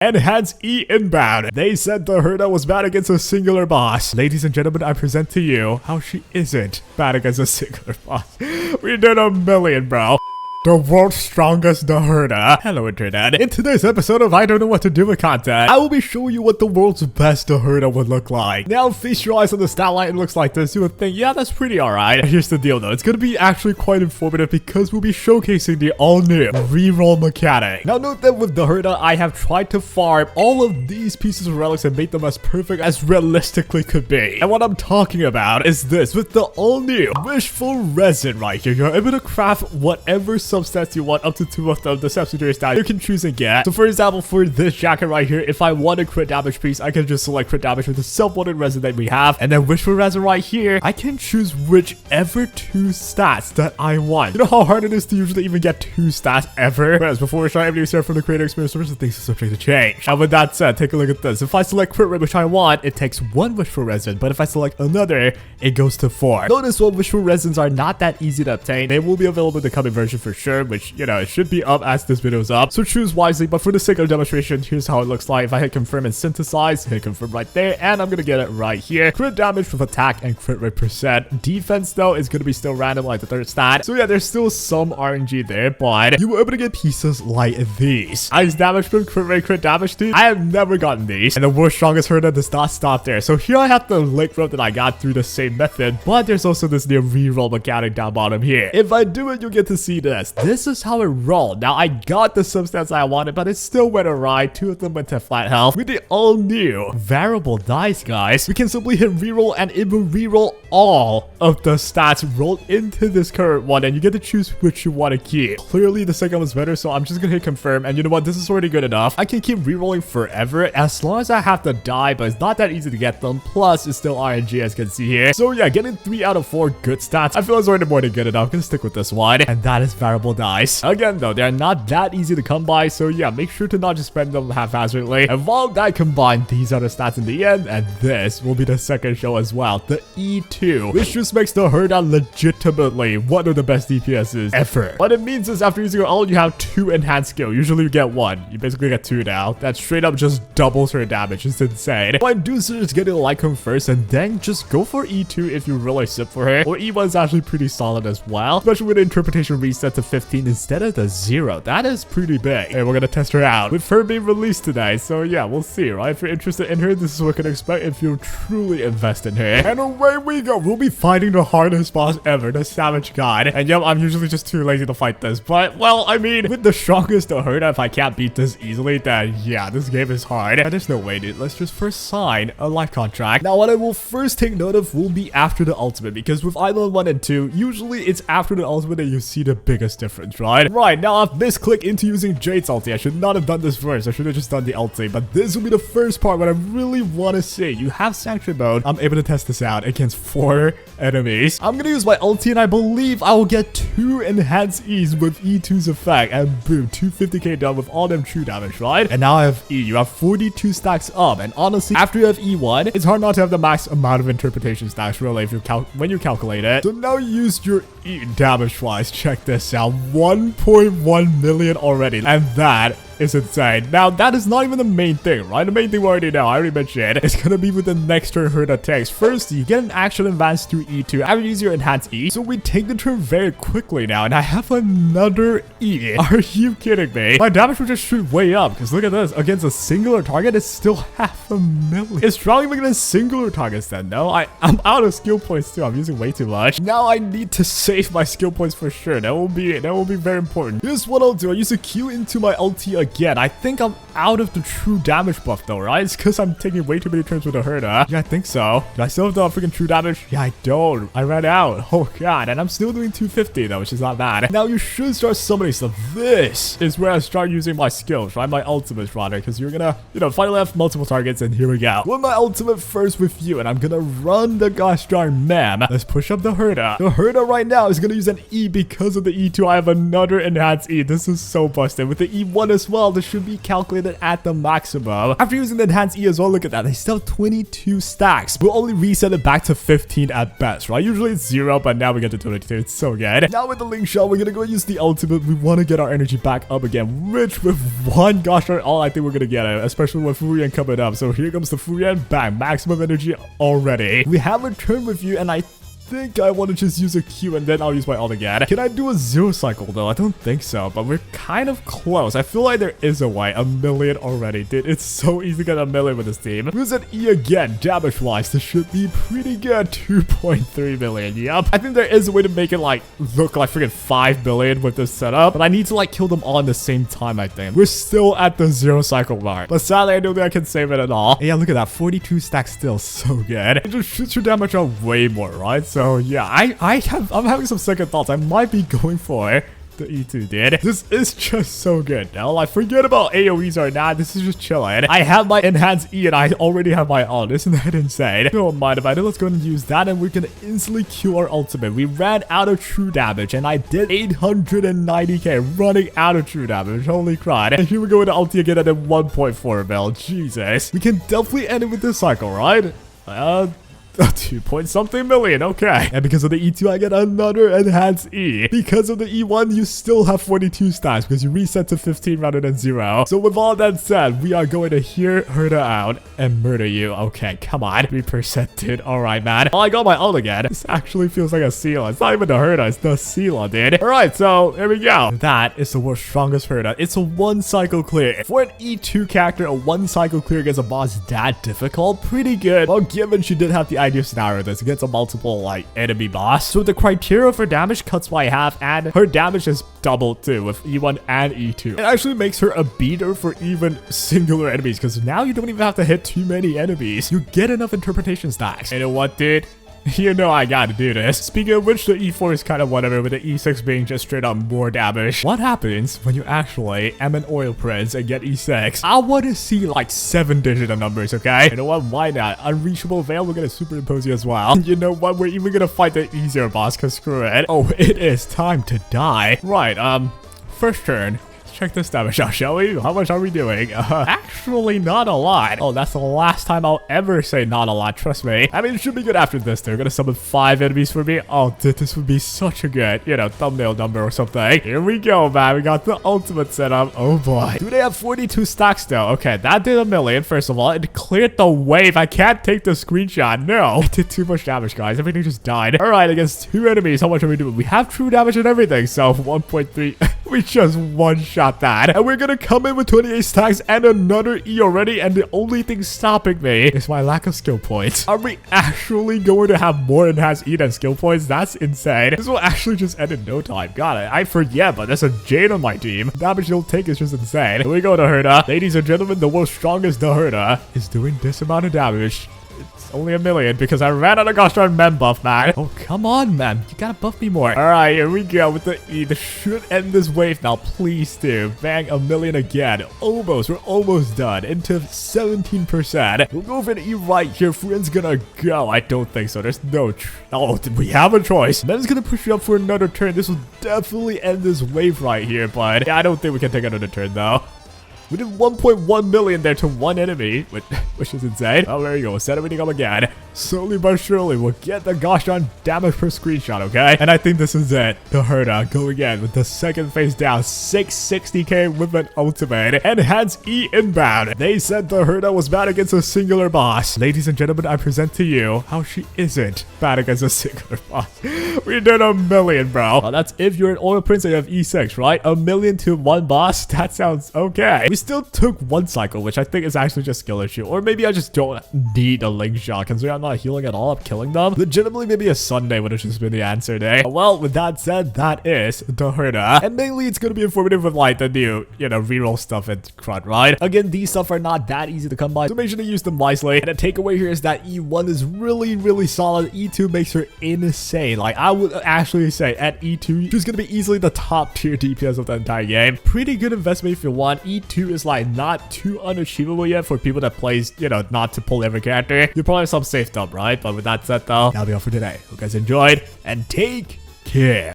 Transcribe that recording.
Enhance E inbound. They said the Herta was bad against a singular boss. Ladies and gentlemen, I present to you how she isn't bad against a singular boss. We did a million, bro. The world's strongest Herta. Hello internet. In today's episode of I Don't Know What to Do with Content, I will be showing you what the world's best Herta would look like. Now feast your eyes on the stat line. It looks like this. You would think, yeah, that's pretty alright. Here's the deal though. It's gonna be actually quite informative because we'll be showcasing the all-new reroll mechanic. Now note that with the Herta, I have tried to farm all of these pieces of relics and make them as perfect as realistically could be. And what I'm talking about is this. With the all-new Wishful Resin right here, you're able to craft whatever substats you want, up to 2 of them, the subsidiary stat you can choose and get. So for example, for this jacket right here, if I want a crit damage piece, I can just select crit damage with the self-molded resin that we have, and then Wishful Resin right here, I can choose whichever 2 stats that I want. You know how hard it is to usually even get 2 stats ever? Whereas before we start, everybody was here from the creator experience sources, things are subject to change. And with that said, take a look at this. If I select crit rate, which I want, it takes 1 Wishful Resin, but if I select another, it goes to 4. Notice what Wishful Resins are not that easy to obtain. They will be available in the coming version for sure, which, you know, it should be up as this video is up, so choose wisely. But for the sake of demonstration, here's how it looks like. If I hit confirm and synthesize, hit confirm right there, and I'm gonna get it right here. Crit damage with attack and crit rate %. Defense though is gonna be still random like the third stat, so yeah, there's still some RNG there, but you were able to get pieces like these. Ice damage from crit rate, crit damage dude. I have never gotten these, and the world's strongest Herta does not stop there. So here I have the link rope that I got through the same method, but there's also this new reroll mechanic down bottom here. If I do it, you'll get to see this. This is how it rolled. Now I got the substance I wanted, but it still went awry. 2 of them went to flat health. With the all new variable dice, guys, we can simply hit reroll and it will reroll all of the stats rolled into this current one, and you get to choose which you want to keep. Clearly the second was better, so I'm just gonna hit confirm, and you know what, this is already good enough. I can keep rerolling forever as long as I have to die, but it's not that easy to get them, plus it's still RNG as you can see here. So yeah, getting 3 out of 4 good stats, I feel it's already more than good enough. I'm gonna stick with this one, and that is variable dice. Again though, they're not that easy to come by, so yeah, make sure to not just spend them haphazardly. And while that combined, these are the stats in the end, and this will be the second show as well, the E2, which just makes the Herta legitimately one of the best DPSs ever. What it means is after using your ult, you have 2 enhanced skill. Usually you get 1. You basically get 2 now. That straight up just doubles her damage. It's insane. What I do is just get a Lycum first, and then just go for E2 if you really sip for her. Or E1 is actually pretty solid as well, especially with the interpretation reset to 15 instead of the 0. That is pretty big. And we're gonna test her out with her being released today, so yeah, we'll see, right? If you're interested in her, this is what you can expect if you truly invest in her. And away we go. We'll be fighting the hardest boss ever, the Savage God. And yep, I'm usually just too lazy to fight this, but well, I mean, with the strongest Herta, if I can't beat this easily, then yeah, this game is hard. And there's no way, dude. Let's just first sign a life contract. Now what I will first take note of will be after the ultimate, because with Island 1 and 2, usually it's after the ultimate that you see the biggest difference, right? Right, now I've misclicked into using Jade's ulti. I should not have done this first. I should have just done the ulti, but this will be the first part what I really want to see. You have Sanction mode. I'm able to test this out against 4 enemies. I'm gonna use my ulti, and I believe I will get 2 enhanced E's with E2's effect, and boom, 250k done with all them true damage, right? And now I have E. You have 42 stacks up, and honestly, after you have E1, it's hard not to have the max amount of interpretation stacks, really, if you when you calculate it. So now use your E damage-wise. Check this out, 1.1 million already, and that is insane. Now, that is not even the main thing, right? The main thing we already know, I already mentioned, it's gonna be with the next turn Herta takes. First, you get an action advance through E2 after you use your enhanced E. So we take the turn very quickly now, and I have another E. Are you kidding me? My damage will just shoot way up, because look at this. Against a singular target, it's still 500,000. It's strong even against singular targets then, no? I'm out of skill points too. I'm using way too much. Now I need to save my skill points for sure. That will be very important. Here's what I'll do. I use a Q into my ulti again. I think I'm out of the true damage buff though, right? It's because I'm taking way too many turns with the Herta. Yeah, I think so. Do I still have the freaking true damage? Yeah, I don't. I ran out. Oh god, and I'm still doing 250 though, which is not bad. Now you should start summoning stuff. This is where I start using my skills, right? My ultimates rather, because you're gonna, finally have multiple targets, and here we go. With my ultimate first with you, and I'm gonna run the gosh darn mem. Let's push up the Herta. The Herta right now is gonna use an E because of the E2. I have another enhanced E. This is so busted. With the E1 as well, well, this should be calculated at the maximum. After using the enhanced E as well, look at that. They still have 22 stacks. We'll only reset it back to 15 at best, right? Usually it's 0, but now we get to 22. It's so good. Now with the link shot, we're gonna go use the ultimate. We want to get our energy back up again, which with one gosh darn all I think we're gonna get it, especially with Furian coming up. So here comes the Furian. Bang, maximum energy already. We have a turn with you, and I think I want to just use a Q and then I'll use my ult again. Can I do a 0 cycle though? I don't think so, but we're kind of close. I feel like there is a way. A million already, dude. It's so easy to get a million with this team. Use an E again. Damage wise, this should be pretty good. 2.3 million. Yep. I think there is a way to make it like look like freaking 5 billion with this setup, but I need to like kill them all at the same time. I think we're still at the 0 cycle mark, but sadly I don't think I can save it at all. And yeah, look at that. 42 stacks still. So good. It just shoots your damage out way more, right? So yeah, I'm having some second thoughts. I might be going for the E2, dude. This is just so good. Now, like, forget about AoEs right now. This is just chilling. I have my enhanced E and I already have my ult. Isn't that insane? Don't mind about it. Let's go and use that and we're gonna instantly Q our ultimate. We ran out of true damage and I did 890k running out of true damage. Holy crap. And here we go with the ulti again at 1.4 mil. Jesus. We can definitely end it with this cycle, right? 2 point something million, okay. And because of the E2, I get another enhanced E. Because of the E1, you still have 42 stacks because you reset to 15 rather than 0. So with all that said, we are going to hear Herta out and murder you. Okay, come on. 3%, dude. All right, man. Oh, I got my ult again. This actually feels like a Sealer. It's not even the Herta, it's the Sealer, dude. All right, so here we go. That is the world's strongest Herta. It's a 1 cycle clear. For an E2 character, a 1 cycle clear against a boss that difficult, pretty good. Well, given she did have the idea scenario this against a multiple like enemy boss, so the criteria for damage cuts by half and her damage is doubled too with E1 and E2. It actually makes her a beater for even singular enemies because now you don't even have to hit too many enemies. You get enough interpretation stacks. You know what, dude? You know I gotta do this. Speaking of which, the E4 is kind of whatever, with the E6 being just straight up more damage. What happens when you actually am an oil prince and get E6? I want to see like 7-digit numbers, okay? You know what? Why not? Unreachable Veil, we're gonna superimpose you as well. You know what? We're even gonna fight the easier boss, because screw it. Oh, it is time to die. Right, first turn. Check this damage out, shall we? How much are we doing? Actually, not a lot. Oh, that's the last time I'll ever say not a lot. Trust me. I mean, it should be good after this. They're gonna summon 5 enemies for me. Oh, dude, this would be such a good, you know, thumbnail number or something. Here we go, man. We got the ultimate setup. Oh, boy. Do they have 42 stacks, though? Okay, that did a million, first of all. It cleared the wave. I can't take the screenshot. No. It did too much damage, guys. Everything just died. All right, against 2 enemies, how much are we doing? We have true damage and everything, so 1.3. We just one-shot that. And we're gonna come in with 28 stacks and another E already, and the only thing stopping me is my lack of skill points. Are we actually going to have more enhanced E than skill points? That's insane. This will actually just end in no time. Got it. I forget, but there's a Jade on my team. Damage you'll take is just insane. Here we go, the Herta. Ladies and gentlemen, the world's strongest the Herta is doing this amount of damage. Only a million because I ran out of gosh darn mem buff, man. Oh, come on, man. You gotta buff me more. All right, here we go with the E. This should end this wave now. Please do. Bang, a million again. Almost. We're almost done. Into 17%. We'll go for an E right here. Friend's gonna go. I don't think so. There's no... Oh, we have a choice. Mem's gonna push you up for another turn. This will definitely end this wave right here, but yeah, I don't think we can take another turn, though. We did 1.1 million there to 1 enemy, which is insane. Oh, there you go. Set everything up again. Slowly but surely, we'll get the gosh darn damage per screenshot, okay? And I think this is it. The Herta go again with the second face down. 660k with an ultimate. Enhanced E inbound. They said the Herta was bad against a singular boss. Ladies and gentlemen, I present to you how she isn't bad against a singular boss. We did a million, bro. Well, that's if you're an oil prince and you have E6, right? A million to 1 boss? That sounds okay. We still took 1 cycle, which I think is actually just skill issue. Or maybe I just don't need a link shot, considering I'm not healing at all. I'm killing them. Legitimately, maybe a Sunday would have just been the answer day. Well, with that said, that is the Herta. And mainly, it's going to be informative with like the new, you know, reroll stuff and crud, right? Again, these stuff are not that easy to come by, so make sure to use them wisely. And the takeaway here is that E1 is really, really solid. E2 makes her insane. Like, I would actually say at E2, she's going to be easily the top tier DPS of the entire game. Pretty good investment if you want. E2 is like not too unachievable yet for people that plays, you know, not to pull every character. You probably have some safe dump, right? But with that said though, that'll be all for today. Hope you guys enjoyed and take care.